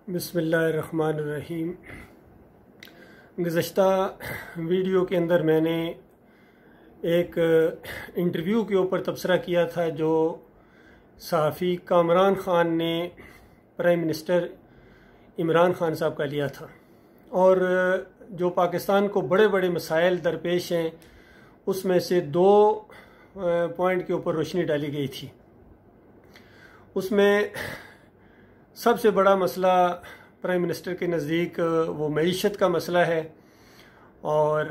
बिस्मिल्लाहिर्रहमानिर्रहीम। गुज़श्ता वीडियो के अंदर मैंने एक इंटरव्यू के ऊपर तबसरा किया था जो सहाफ़ी कामरान ख़ान ने प्राइम मिनिस्टर इमरान ख़ान साहब का लिया था, और जो पाकिस्तान को बड़े बड़े मसाइल दरपेश हैं उसमें से दो पॉइंट के ऊपर रोशनी डाली गई थी। उसमें सबसे बड़ा मसला प्राइम मिनिस्टर के नज़दीक वो मईशत का मसला है, और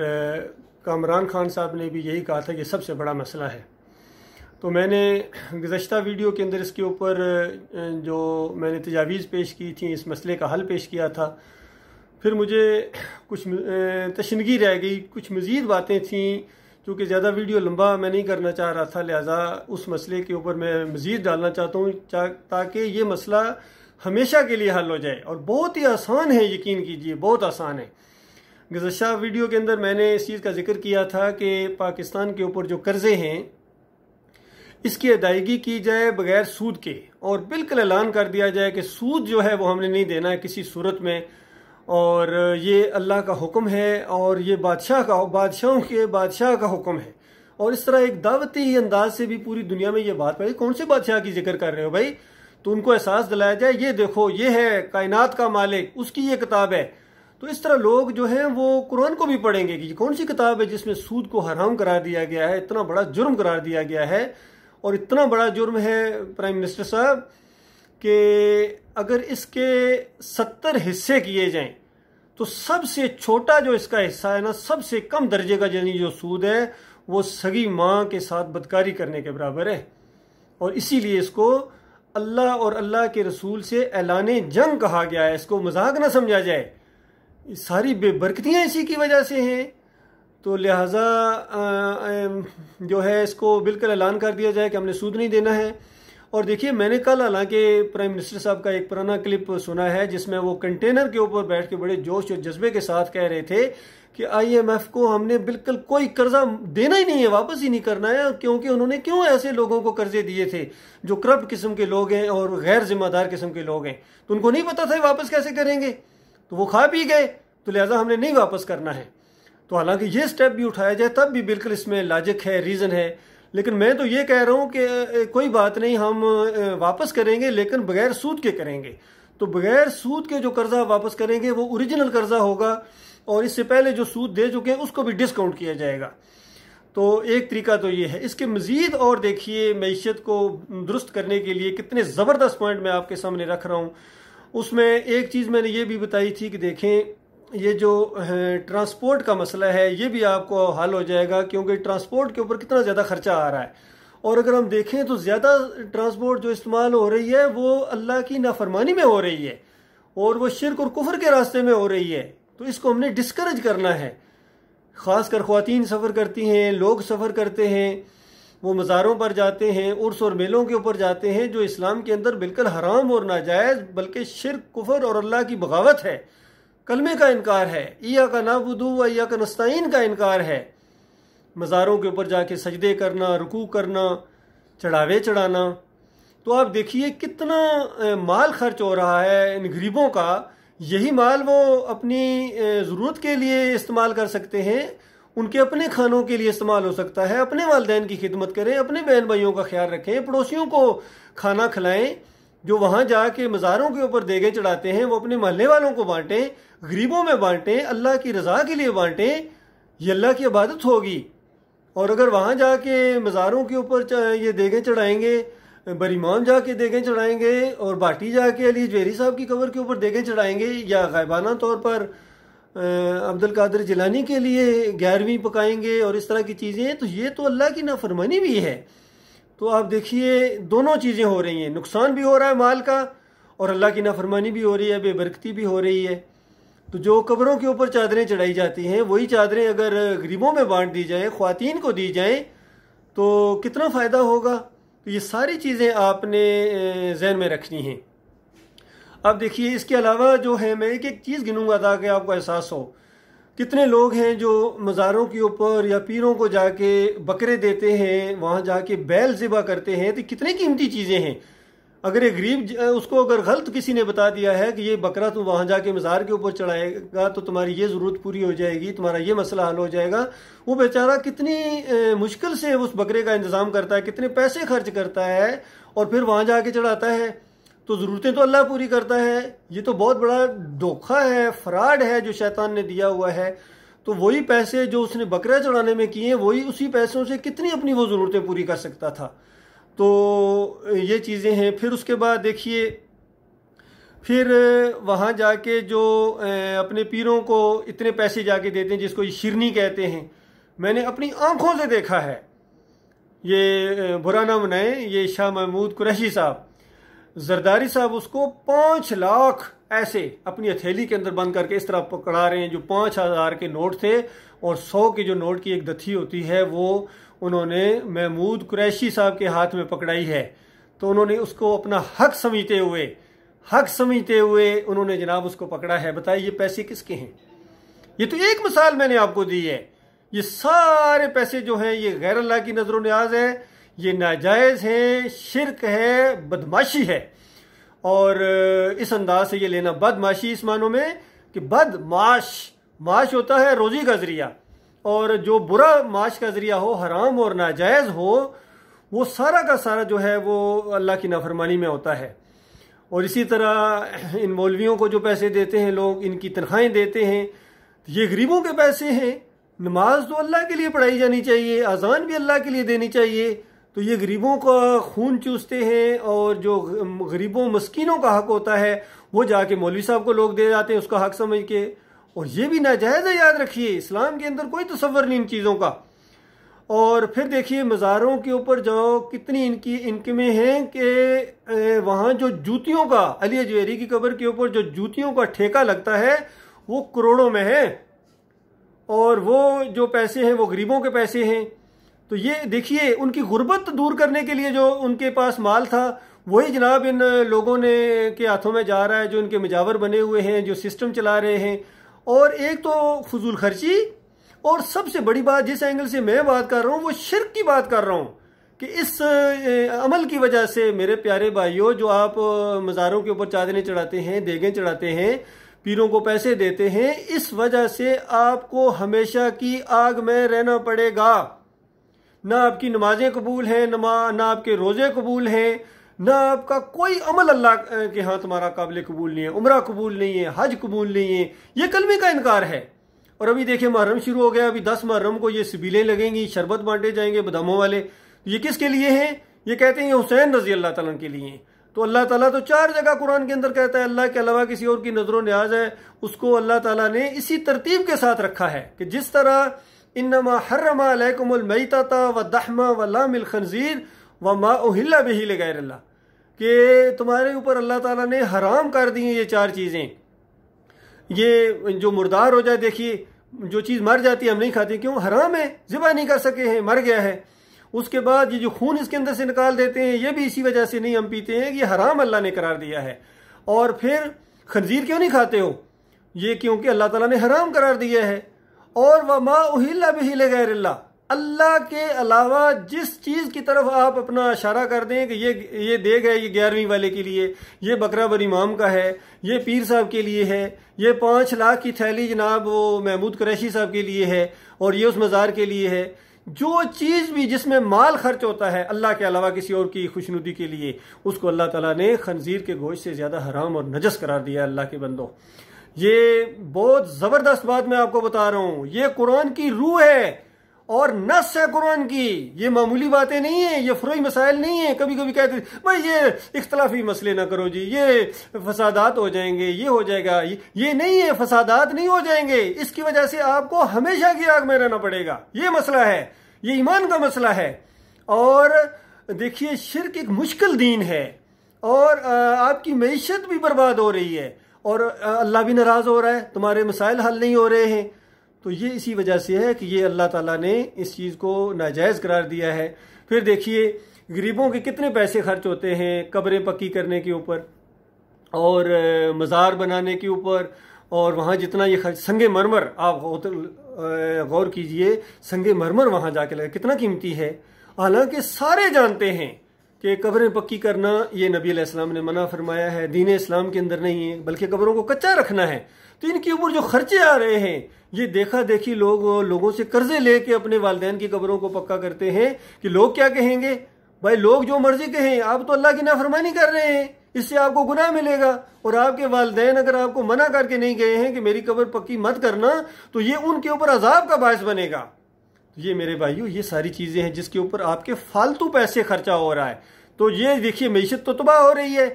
कामरान ख़ान साहब ने भी यही कहा था कि सबसे बड़ा मसला है। तो मैंने गुज़श्ता वीडियो के अंदर इसके ऊपर जो मैंने तजावीज़ पेश की थी, इस मसले का हल पेश किया था। फिर मुझे कुछ तशनगी रह गई, कुछ मज़ीद बातें थीं, क्योंकि ज़्यादा वीडियो लंबा मैं नहीं करना चाह रहा था, लिहाजा उस मसले के ऊपर मैं मज़ीद डालना चाहता हूँ ताकि ये मसला हमेशा के लिए हल हो जाए। और बहुत ही आसान है, यकीन कीजिए बहुत आसान है। गुज़श्ता वीडियो के अंदर मैंने इस चीज़ का जिक्र किया था कि पाकिस्तान के ऊपर जो कर्ज़े हैं इसकी अदायगी की जाए बग़ैर सूद के, और बिल्कुल ऐलान कर दिया जाए कि सूद जो है वो हमने नहीं देना है किसी सूरत में, और ये अल्लाह का हुक्म है और ये बादशाहों के बादशाह का हुक्म है। और इस तरह एक दावती अंदाज से भी पूरी दुनिया में ये बात पाई, कौन से बादशाह की जिक्र कर रहे हो भाई, तो उनको एहसास दिलाया जाए ये देखो ये है कायनात का मालिक, उसकी ये किताब है। तो इस तरह लोग जो हैं वो कुरान को भी पढ़ेंगे कि कौन सी किताब है जिसमें सूद को हराम करार दिया गया है, इतना बड़ा जुर्म करार दिया गया है। और इतना बड़ा जुर्म है प्राइम मिनिस्टर साहब कि अगर इसके 70 हिस्से किए जाएं तो सबसे छोटा जो इसका हिस्सा है ना, सबसे कम दर्जे का यानी जो सूद है वो सगी माँ के साथ बदकारी करने के बराबर है। और इसीलिए इसको अल्लाह और अल्लाह के रसूल से ऐलाने जंग कहा गया है। इसको मजाक ना समझा जाए, सारी बेबरकतियाँ इसी की वजह से हैं। तो लिहाजा जो है इसको बिल्कुल ऐलान कर दिया जाए कि हमने सूद नहीं देना है। और देखिए, मैंने कल हालांकि प्राइम मिनिस्टर साहब का एक पुराना क्लिप सुना है जिसमें वो कंटेनर के ऊपर बैठ के बड़े जोश और जज्बे के साथ कह रहे थे कि IMF को हमने बिल्कुल कोई कर्जा देना ही नहीं है, वापस ही नहीं करना है, क्योंकि उन्होंने क्यों ऐसे लोगों को कर्जे दिए थे जो करप्ट किस्म के लोग हैं और गैर जिम्मेदार किस्म के लोग हैं, तो उनको नहीं पता था वापस कैसे करेंगे, तो वो खा पी गए, तो लिहाजा हमने नहीं वापस करना है। तो हालांकि ये स्टेप भी उठाया जाए तब भी बिल्कुल इसमें लॉजिक है, रीज़न है। लेकिन मैं तो ये कह रहा हूँ कि कोई बात नहीं, हम वापस करेंगे लेकिन बगैर सूद के करेंगे। तो बगैर सूद के जो कर्जा वापस करेंगे वो ओरिजिनल कर्जा होगा, और इससे पहले जो सूद दे चुके हैं उसको भी डिस्काउंट किया जाएगा। तो एक तरीका तो ये है। इसके मज़ीद और देखिए, मईशत को दुरुस्त करने के लिए कितने ज़बरदस्त पॉइंट मैं आपके सामने रख रहा हूँ। उसमें एक चीज़ मैंने ये भी बताई थी कि देखें, ये जो ट्रांसपोर्ट का मसला है ये भी आपको हल हो जाएगा, क्योंकि ट्रांसपोर्ट के ऊपर कितना ज़्यादा खर्चा आ रहा है। और अगर हम देखें तो ज़्यादा ट्रांसपोर्ट जो इस्तेमाल हो रही है वो अल्लाह की नाफरमानी में हो रही है, और वो शिर्क और कुफर के रास्ते में हो रही है। तो इसको हमने डिस्करेज करना है। ख़ासकर ख़वातीन सफ़र करती हैं, लोग सफ़र करते हैं, वो मज़ारों पर जाते हैं, उर्स और मेलों के ऊपर जाते हैं, जो इस्लाम के अंदर बिल्कुल हराम और नाजायज़, बल्कि शिर्क कुफर और अल्लाह की बगावत है। कलमे का इनकार है, इया का नाबुदू व इया का नस्ताइन का इनकार है। मज़ारों के ऊपर जाके सजदे करना, रुकू करना, चढ़ावे चढ़ाना। तो आप देखिए कितना माल खर्च हो रहा है इन गरीबों का। यही माल वो अपनी ज़रूरत के लिए इस्तेमाल कर सकते हैं, उनके अपने खानों के लिए इस्तेमाल हो सकता है। अपने वालिदैन की खिदमत करें, अपने बहन भाइयों का ख्याल रखें, पड़ोसियों को खाना खिलाएं। जो वहाँ जाके मज़ारों के ऊपर देगे चढ़ाते हैं वो अपने मोहल्ले वालों को बांटें, गरीबों में बांटें, अल्लाह की रज़ा के लिए बांटें, ये अल्लाह की इबादत होगी। और अगर वहाँ जाके मज़ारों के ऊपर ये देगे चढ़ाएंगे, बरीमान जाके देगे चढ़ाएंगे, और बाटी जाके अली जवेरी साहब की कब्र के ऊपर देगे चढ़ाएंगे, या गायबाना तौर पर अब्दुल कादिर जिलानी के लिए 11वीं पकाएंगे और इस तरह की चीज़ें, तो ये तो अल्लाह की नाफरमानी भी है। तो आप देखिए दोनों चीज़ें हो रही हैं, नुकसान भी हो रहा है माल का, और अल्लाह की नाफरमानी भी हो रही है, बेबरकती भी हो रही है। तो जो कब्रों के ऊपर चादरें चढ़ाई जाती हैं वही चादरें अगर गरीबों में बांट दी जाएं, ख्वातीन को दी जाएं, तो कितना फ़ायदा होगा। तो ये सारी चीज़ें आपने जहन में रखनी हैं। अब देखिए, इसके अलावा जो है मैं एक एक चीज़ गिनूंगा ताकि आपको एहसास हो। कितने लोग हैं जो मज़ारों के ऊपर या पीरों को जाके बकरे देते हैं, वहाँ जाके बैल ज़िबा करते हैं, तो कितनी कीमती चीज़ें हैं। अगर एक गरीब उसको अगर गलत किसी ने बता दिया है कि ये बकरा तू वहां जाके मज़ार के ऊपर चढ़ाएगा तो तुम्हारी ये ज़रूरत पूरी हो जाएगी, तुम्हारा ये मसला हल हो जाएगा, वो बेचारा कितनी मुश्किल से उस बकरे का इंतज़ाम करता है, कितने पैसे खर्च करता है और फिर वहां जाके चढ़ाता है। तो ज़रूरतें तो अल्लाह पूरी करता है। ये तो बहुत बड़ा धोखा है, फ्रॉड है जो शैतान ने दिया हुआ है। तो वही पैसे जो उसने बकरा चढ़ाने में किए, वही उसी पैसों से कितनी अपनी वो ज़रूरतें पूरी कर सकता था। तो ये चीज़ें हैं। फिर उसके बाद देखिए, फिर वहाँ जाके जो अपने पीरों को इतने पैसे जाके देते हैं, जिसको ये शिरनी कहते हैं, मैंने अपनी आंखों से देखा है। ये बुरा ना मनाए, ये शाह महमूद कुरैशी साहब, जरदारी साहब उसको 5 लाख ऐसे अपनी हथेली के अंदर बंद करके इस तरह पकड़ा रहे हैं। जो 5,000 के नोट थे और 100 के जो नोट की एक दथी होती है, वो उन्होंने महमूद कुरैशी साहब के हाथ में पकड़ाई है। तो उन्होंने उसको अपना हक समझते हुए उन्होंने जनाब उसको पकड़ा है। बताइए ये पैसे किसके हैं? ये तो एक मिसाल मैंने आपको दी है। ये सारे पैसे जो हैं ये गैर अल्लाह की नजरों न्याज है, ये नाजायज है, शिरक है, बदमाशी है। और इस अंदाज से ये लेना, बदमाशी इस मानों में कि माश होता है रोजी का जरिया, और जो बुरा माश का जरिया हो, हराम और नाजायज हो, वो सारा का सारा जो है वो अल्लाह की नाफरमानी में होता है। और इसी तरह इन मौलवियों को जो पैसे देते हैं लोग, इनकी तनख्वाहें देते हैं, ये गरीबों के पैसे हैं। नमाज तो अल्लाह के लिए पढ़ाई जानी चाहिए, अजान भी अल्लाह के लिए देनी चाहिए। तो ये गरीबों का खून चूसते हैं, और जो गरीबों मस्कीनों का हक होता है वो जाके मौलवी साहब को लोग दे जाते हैं उसका हक समझ के। और ये भी नाजायज है, याद रखिए, इस्लाम के अंदर कोई तसव्वुर नहीं इन चीज़ों का। और फिर देखिए मज़ारों के ऊपर जो कितनी इनकी इनकमें हैं कि वहाँ जो जूतियों का, अली अजवेरी की कब्र के ऊपर जो जूतियों का ठेका लगता है वो करोड़ों में है, और वो जो पैसे हैं वो गरीबों के पैसे हैं। तो ये देखिए, उनकी गुर्बत दूर करने के लिए जो उनके पास माल था वही जनाब इन लोगों ने के हाथों में जा रहा है, जो इनके मुजावर बने हुए हैं, जो सिस्टम चला रहे हैं। और एक तो फजूल खर्ची, और सबसे बड़ी बात जिस एंगल से मैं बात कर रहा हूँ वो शिर्क की बात कर रहा हूँ कि इस अमल की वजह से मेरे प्यारे भाइयों, जो आप मज़ारों के ऊपर चादरें चढ़ाते हैं, देगें चढ़ाते हैं, पीरों को पैसे देते हैं, इस वजह से आपको हमेशा की आग में रहना पड़ेगा। ना आपकी नमाजें कबूल हैं, ना आपके रोजे कबूल हैं, ना आपका कोई अमल अल्लाह के यहाँ तुम्हारा काबिल कबूल नहीं है, उम्रा कबूल नहीं है, हज कबूल नहीं है। ये कलमे का इनकार है। और अभी देखिए मुहर्रम शुरू हो गया, अभी 10 मुहर्रम को ये सबीलें लगेंगी, शरबत बांटे जाएंगे बदामों वाले। ये किसके लिए हैं? ये कहते हैं हुसैन रजी अल्लाह तआला के लिए। तो अल्लाह ताला तो 4 जगह कुरान के अंदर कहता है अल्लाह के अलावा किसी और की नजरों न्याज है, उसको अल्लाह ताला ने इसी तरतीब के साथ रखा है कि जिस तरह इन्नमा हर्रमा अलैकुमुल मैतता व दहमा व लामिल खंजीर व मा उहिल्ला बिही लिगैरिल्लाह, कि तुम्हारे ऊपर अल्लाह ताला ने हराम कर दी ये 4 चीज़ें। ये जो मुर्दार हो जाए, देखिए जो चीज़ मर जाती है हम नहीं खाते, क्यों? हराम है, ज़िबा नहीं कर सके हैं, मर गया है। उसके बाद ये जो खून इसके अंदर से निकाल देते हैं, ये भी इसी वजह से नहीं हम पीते हैं, ये हराम अल्लाह ने करार दिया है। और फिर खंजीर क्यों नहीं खाते हो? ये क्योंकि अल्लाह ताला ने हराम करार दिया है। और वमा उहिल्ला बिही लिगैरिल्लाह, अल्लाह के अलावा जिस चीज़ की तरफ आप अपना इशारा कर दें कि ये देग है, ये 11वीं वाले के लिए, ये बकरा बन इमाम का है, ये पीर साहब के लिए है, ये 5 लाख की थैली जनाब वो महमूद कुरैशी साहब के लिए है, और ये उस मज़ार के लिए है। जो चीज़ भी जिसमें माल खर्च होता है अल्लाह के अलावा किसी और की खुशनुदी के लिए, उसको अल्लाह ताला ने खंजीर के गोश्त से ज़्यादा हराम और नजस करार दिया। अल्लाह के बंदो, ये बहुत ज़बरदस्त बात मैं आपको बता रहा हूँ। ये कुरान की रूह है और नस है कुरान की। ये मामूली बातें नहीं है, ये फरोई मसाइल नहीं है। कभी कभी कहते भाई ये इख्तलाफी मसले ना करो जी, ये फसादात हो जाएंगे, ये हो जाएगा। ये नहीं है, फसादात नहीं हो जाएंगे। इसकी वजह से आपको हमेशा की आग में रहना पड़ेगा। ये मसला है, ये ईमान का मसला है। और देखिए शिर्क एक मुश्किल दीन है, और आपकी मईशत भी बर्बाद हो रही है, और अल्लाह भी नाराज हो रहा है, तुम्हारे मसाइल हल नहीं हो रहे हैं। तो ये इसी वजह से है कि ये अल्लाह ताला ने इस चीज़ को नाजायज़ करार दिया है। फिर देखिए गरीबों के कितने पैसे खर्च होते हैं कब्रें पक्की करने के ऊपर और मज़ार बनाने के ऊपर, और वहाँ जितना ये खर्च, संगे मरमर, आप गौर कीजिए, संगे मरमर वहाँ जाके लगे कितना कीमती है। हालांकि सारे जानते हैं कि कब्रें पक्की करना ये नबी अलैहिस्सलाम ने मना फरमाया है, दीन इस्लाम के अंदर नहीं है, बल्कि कब्रों को कच्चा रखना है। तो इनके ऊपर जो खर्चे आ रहे हैं, ये देखा देखी लोगों से कर्जे लेके अपने वालिदैन की कब्रों को पक्का करते हैं कि लोग क्या कहेंगे। भाई लोग जो मर्जी कहें, आप तो अल्लाह की नाफरमानी कर रहे हैं, इससे आपको गुनाह मिलेगा। और आपके वालिदैन अगर आपको मना करके नहीं गए हैं कि मेरी कब्र पक्की मत करना, तो ये उनके ऊपर अजाब का बायस बनेगा। ये मेरे भाइयों, ये सारी चीजें हैं जिसके ऊपर आपके फालतू पैसे खर्चा हो रहा है। तो ये देखिए, मैशत तो तबाह हो रही है।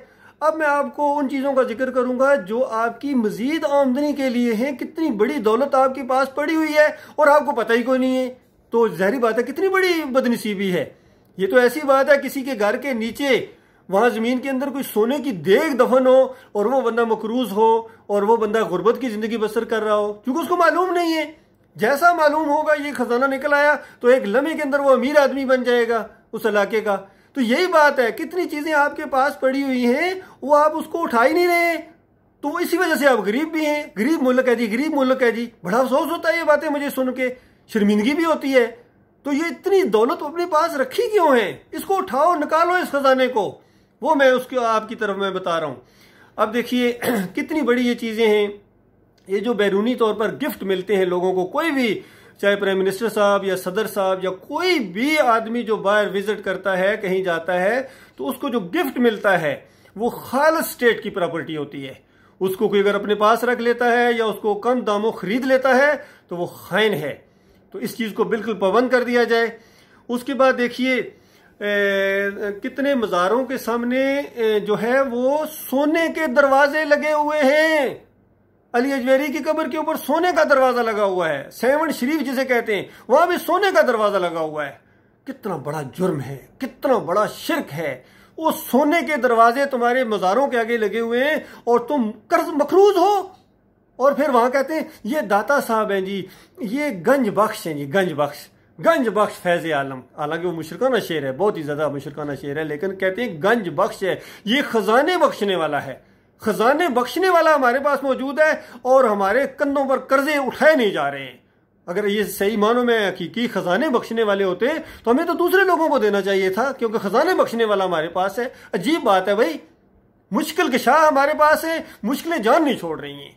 अब मैं आपको उन चीजों का जिक्र करूंगा जो आपकी मजीद आमदनी के लिए है। कितनी बड़ी दौलत आपके पास पड़ी हुई है और आपको पता ही कोई नहीं है। तो जाहिर बात है कितनी बड़ी बदनसीबी है। ये तो ऐसी बात है, किसी के घर के नीचे वहां जमीन के अंदर कोई सोने की देग दफन हो और वो बंदा मकरूज हो और वो बंदा गुर्बत की जिंदगी बसर कर रहा हो, क्योंकि उसको मालूम नहीं है। जैसा मालूम होगा ये खजाना निकल आया तो एक लम्हे के अंदर वो अमीर आदमी बन जाएगा उस इलाके का। तो यही बात है, कितनी चीजें आपके पास पड़ी हुई हैं, वो आप उसको उठा ही नहीं रहे। तो इसी वजह से आप गरीब भी हैं। गरीब मुल्क है जी, गरीब मुल्क है जी। बड़ा अफसोस होता है ये बातें मुझे सुन के, शर्मिंदगी भी होती है। तो ये इतनी दौलत अपने पास रखी क्यों है? इसको उठाओ, निकालो इस खजाने को। वो मैं उसके आपकी तरफ मैं बता रहा हूं। अब देखिए कितनी बड़ी ये चीजें हैं। ये जो बैरूनी तौर पर गिफ्ट मिलते हैं लोगों को, कोई भी, चाहे प्राइम मिनिस्टर साहब या सदर साहब या कोई भी आदमी जो बाहर विजिट करता है, कहीं जाता है, तो उसको जो गिफ्ट मिलता है वो खालिस स्टेट की प्रॉपर्टी होती है। उसको कोई अगर अपने पास रख लेता है या उसको कम दामों खरीद लेता है तो वो खाइन है। तो इस चीज को बिल्कुल पाबंद कर दिया जाए। उसके बाद देखिए कितने मज़ारों के सामने जो है वो सोने के दरवाजे लगे हुए हैं। अली अजमेरी की कब्र के ऊपर सोने का दरवाजा लगा हुआ है। सेवन शरीफ जिसे कहते हैं, वहां भी सोने का दरवाजा लगा हुआ है। कितना बड़ा जुर्म है, कितना बड़ा शिर्क है। वो सोने के दरवाजे तुम्हारे मज़ारों के आगे लगे हुए हैं और तुम कर्ज मखरूज हो। और फिर वहां कहते हैं ये दाता साहब हैं जी, ये गंज बख्श हैं जी, गंज बख्श फैज आलम। हालांकि वो मुशरकाना शेर है, बहुत ही ज्यादा मुशरकाना शेर है, लेकिन कहते हैं गंज बख्श है, ये खजाने बख्शने वाला है। खजाने बख्शने वाला हमारे पास मौजूद है और हमारे कंधों पर कर्जे उठाए नहीं जा रहे हैं। अगर ये सही मानों में हकीकी खजाने बख्शने वाले होते तो हमें तो दूसरे लोगों को देना चाहिए था, क्योंकि खजाने बख्शने वाला हमारे पास है। अजीब बात है भाई, मुश्किल के शाह हमारे पास है, मुश्किलें जान नहीं छोड़ रही हैं।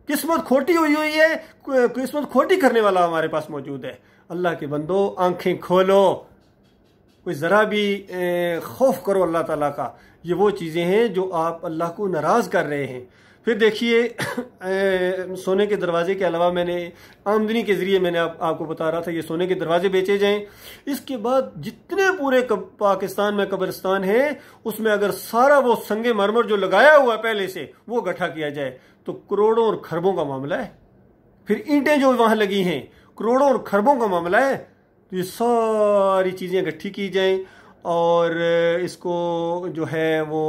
किस्मत खोटी हुई है, किस्मत खोटी करने वाला हमारे पास मौजूद है। अल्लाह के बंदो, आंखें खोलो, कोई जरा भी खौफ करो अल्लाह ताला का। ये वो चीजें हैं जो आप अल्लाह को नाराज कर रहे हैं। फिर देखिए सोने के दरवाजे के अलावा मैंने आमदनी के जरिए मैंने आपको बता रहा था ये सोने के दरवाजे बेचे जाएं। इसके बाद जितने पूरे पाकिस्तान में कब्रिस्तान है उसमें अगर सारा वो संगे मरमर जो लगाया हुआ है पहले से वो इकट्ठा किया जाए तो करोड़ों और खरबों का मामला है। फिर ईंटें जो वहां लगी हैं करोड़ों और खरबों का मामला है। तो ये सारी चीजें इकट्ठी की जाएं और इसको जो है वो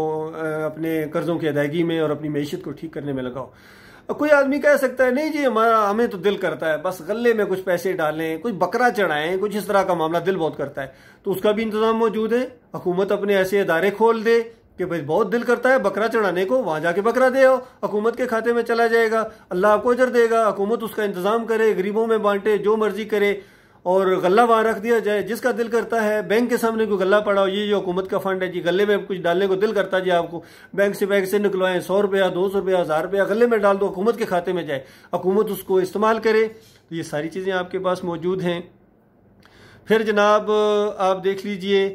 अपने कर्जों की अदायगी में और अपनी मैशियत को ठीक करने में लगाओ। कोई आदमी कह सकता है नहीं जी हमें तो दिल करता है बस गले में कुछ पैसे डालें, कुछ बकरा चढ़ाएं, कुछ इस तरह का मामला दिल बहुत करता है। तो उसका भी इंतजाम मौजूद है। हुकूमत अपने ऐसे इदारे खोल दे कि भाई बहुत दिल करता है बकरा चढ़ाने को, वहां जाके बकरा दे आओ, हुकूमत के खाते में चला जाएगा, अल्लाह आपको अजर देगा। हुकूमत उसका इंतजाम करे, गरीबों में बांटे, जो मर्जी करे और गल्ला वहां रख दिया जाए। जिसका दिल करता है बैंक के सामने कोई गल्ला पड़ा हो, ये जो हुकूमत का फंड है जी, गले में कुछ डालने को दिल करता है जी आपको, बैंक से निकलवाएं, 100 रुपया 200 रुपया 1000 रुपया गले में डाल दो, हुकूमत के खाते में जाए, हुकूमत उसको इस्तेमाल करे। तो ये सारी चीजें आपके पास मौजूद हैं। फिर जनाब आप देख लीजिए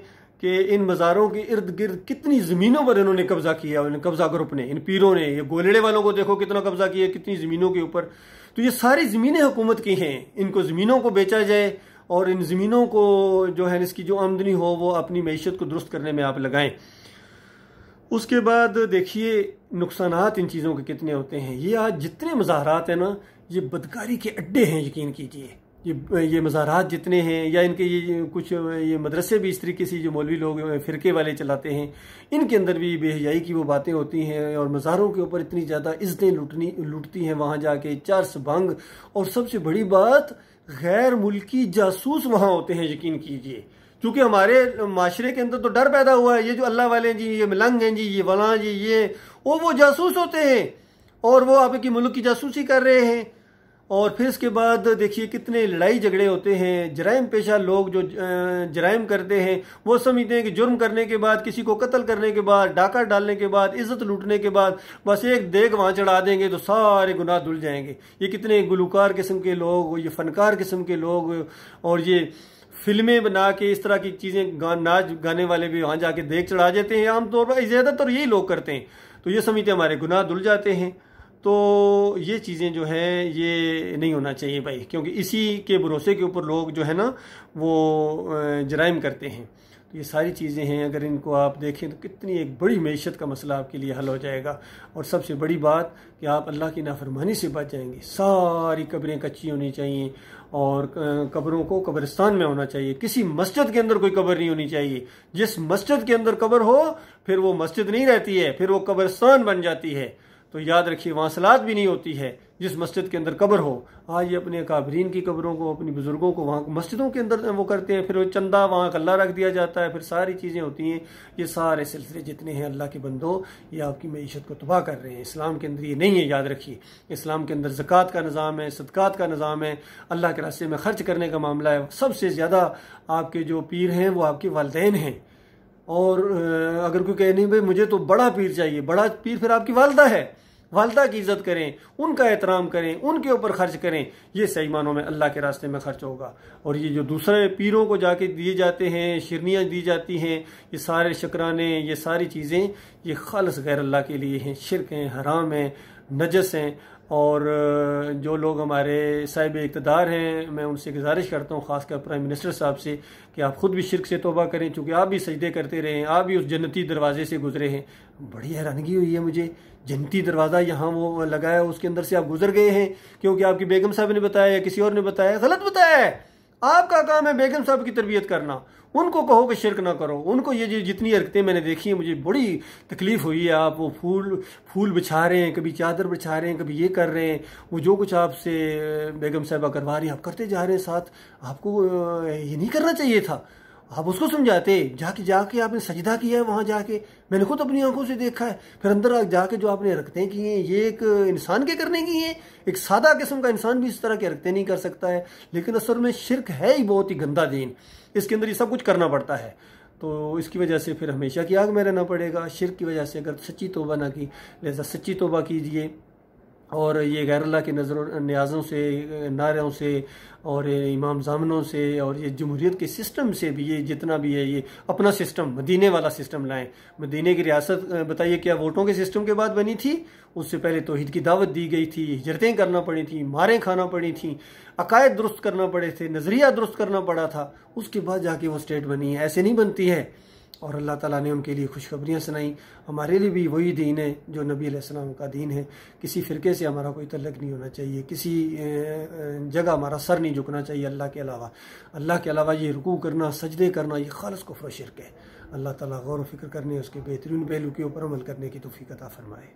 कि इन मज़ारों के इर्द गिर्द कितनी ज़मीनों पर इन्होंने कब्जा किया, कब्जा ग्रुप ने, इन पीरों ने, ये गोलड़े वालों को देखो कितना कब्जा किया, कितनी ज़मीनों के ऊपर। तो ये सारी ज़मीनें हुकूमत की हैं, इनको ज़मीनों को बेचा जाए और इन ज़मीनों को जो है इसकी जो आमदनी हो वो अपनी मैशियत को दुरुस्त करने में आप लगाएं। उसके बाद देखिए नुकसानात इन चीज़ों के कितने होते हैं। ये आज जितने मज़ाहरात हैं ना, ये बदकारी के अड्डे हैं, यकीन कीजिए। ये मज़ारात जितने हैं या इनके ये कुछ ये मदरसे भी इस तरीके से जो मौलवी लोग फ़िरके वाले चलाते हैं, इनके अंदर भी बेहयाई की वो बातें होती हैं और मज़ारों के ऊपर इतनी ज़्यादा इज़्ज़तें लूटती हैं वहाँ जाके, चर्स भंग, और सबसे बड़ी बात गैर मुल्की जासूस वहाँ होते हैं, यकीन कीजिए। क्योंकि हमारे माशरे के अंदर तो डर पैदा हुआ है, ये जो अल्लाह वाले हैं जी, ये मलंग हैं जी, ये वला जी, ये वो जासूस होते हैं और वो आपकी मुल्क की जासूसी कर रहे हैं। और फिर इसके बाद देखिए कितने लड़ाई झगड़े होते हैं। जराइम पेशा लोग जो जराइम करते हैं वो समझते हैं कि जुर्म करने के बाद, किसी को कत्ल करने के बाद, डाका डालने के बाद, इज्जत लूटने के बाद बस एक देग वहां चढ़ा देंगे तो सारे गुनाह धुल जाएंगे। ये कितने गुलकार किस्म के लोग, ये फनकार किस्म के लोग और ये फिल्में बना के इस तरह की चीजें नाच गाने वाले भी वहां जाके देख चढ़ा जाते हैं। आमतौर पर ज्यादातर यही लोग करते हैं। तो ये समझते हमारे गुनाह धुल जाते हैं। तो ये चीज़ें जो हैं ये नहीं होना चाहिए भाई, क्योंकि इसी के भरोसे के ऊपर लोग जो है ना वो जराइम करते हैं। तो ये सारी चीज़ें हैं, अगर इनको आप देखें तो कितनी एक बड़ी मईशत का मसला आपके लिए हल हो जाएगा। और सबसे बड़ी बात कि आप अल्लाह की नाफरमानी से बच जाएंगे। सारी कब्रें कच्ची होनी चाहिए और कब्रों को कब्रिस्तान में होना चाहिए। किसी मस्जिद के अंदर कोई कब्र नहीं होनी चाहिए। जिस मस्जिद के अंदर कब्र हो फिर वो मस्जिद नहीं रहती है, फिर वो कब्रिस्तान बन जाती है। तो याद रखिए वहाँ सलात भी नहीं होती है जिस मस्जिद के अंदर कब्र हो। आज ये अपने काबरीन की कब्रों को, अपनी बुजुर्गों को वहाँ मस्जिदों के अंदर वो करते हैं, फिर वो चंदा वहाँ कल्ला रख दिया जाता है, फिर सारी चीज़ें होती हैं। ये सारे सिलसिले जितने हैं अल्लाह के बंदो, ये आपकी मईशत को तबाह कर रहे हैं। इस्लाम के अंदर ये नहीं है, याद रखिए। इस्लाम के अंदर ज़कात का निज़ाम है, सदक़ात का निज़ाम है, अल्लाह के रास्ते में खर्च करने का मामला है। सबसे ज़्यादा आपके जो पीर हैं वो आपके वालिदैन हैं। और अगर कोई कहे नहीं भाई मुझे तो बड़ा पीर चाहिए, बड़ा पीर फिर आपकी वालदा है। वालदा की इज्जत करें, उनका एहतराम करें, उनके ऊपर खर्च करें। ये सही मानों में अल्लाह के रास्ते में खर्च होगा। और ये जो दूसरे पीरों को जाके दिए जाते हैं, शिरनियाँ दी जाती हैं, ये सारे शुक्राने, ये सारी चीज़ें ये खालिस गैर अल्लाह के लिए हैं, शिरक हैं, हराम हैं, नजस हैं। और जो लोग हमारे साहिब इक़्तिदार हैं, मैं उनसे गुजारिश करता हूँ, ख़ासकर प्राइम मिनिस्टर साहब से, कि आप ख़ुद भी शिरक से तौबा करें, क्योंकि आप भी सजदे करते रहे हैं, आप भी उस जन्नती दरवाजे से गुजरे हैं। बड़ी हैरानगी हुई है मुझे, जन्नती दरवाज़ा यहाँ वो लगाया, उसके अंदर से आप गुजर गए हैं क्योंकि आपकी बेगम साहब ने बताया या किसी और ने बताया। गलत बताया है। आपका काम है बेगम साहब की तरबियत करना। उनको कहो कि शिरक ना करो। उनको ये जितनी हरकतें मैंने देखी हैं मुझे बड़ी तकलीफ हुई है। आप वो फूल बिछा रहे हैं, कभी चादर बिछा रहे हैं, कभी ये कर रहे हैं, वो जो कुछ आपसे बेगम साहबा करवा रही हैं आप करते जा रहे हैं साथ। आपको ये नहीं करना चाहिए था। आप उसको समझाते, जाके आपने सजदा किया है वहाँ जाके, मैंने खुद अपनी आंखों से देखा है। फिर अंदर जाके जो आपने हरकतें की हैं ये एक इंसान के करने की हैं। एक सादा किस्म का इंसान भी इस तरह की हरकतें नहीं कर सकता है। लेकिन असल में शिरक है ही बहुत ही गंदा दीन, इसके अंदर ये सब कुछ करना पड़ता है। तो इसकी वजह से फिर हमेशा की आग में रहना पड़ेगा। शिरक की वजह से अगर सच्ची तौबा ना की, लिहाजा सच्ची तौबा कीजिए। और ये गैर अल्लाह के नज़र न्याज़ों से, नारों से और इमाम ज़ामनों से और ये जमहूरियत के सिस्टम से भी, ये जितना भी है ये अपना सिस्टम, मदीने वाला सिस्टम लाएं। मदीने की रियासत बताइए क्या वोटों के सिस्टम के बाद बनी थी? उससे पहले तौहीद की दावत दी गई थी, हिजरतें करना पड़ी थी, मारें खाना पड़ी थी, अकायद दुरुस्त करना पड़े थे, नज़रिया दुरुस्त करना पड़ा था, उसके बाद जाके वो स्टेट बनी है। ऐसे नहीं बनती है। और अल्लाह ताला ने उनके लिए खुशखबरियाँ सुनाई। हमारे लिए भी वही दीन है जो नबी अलैहिस्सलाम का दीन है। किसी फ़िरके से हमारा कोई तल्लुक़ नहीं होना चाहिए, किसी जगह हमारा सर नहीं झुकना चाहिए अल्लाह के अलावा। अल्लाह के अलावा ये रुकू करना, सजदे करना, ये खालिस कुफ्र व शिरक है। अल्लाह ताला गौर व फिक्र करने, उसके बेहतरीन पहलू के ऊपर अमल करने की तौफ़ीक़ अता फ़रमाए।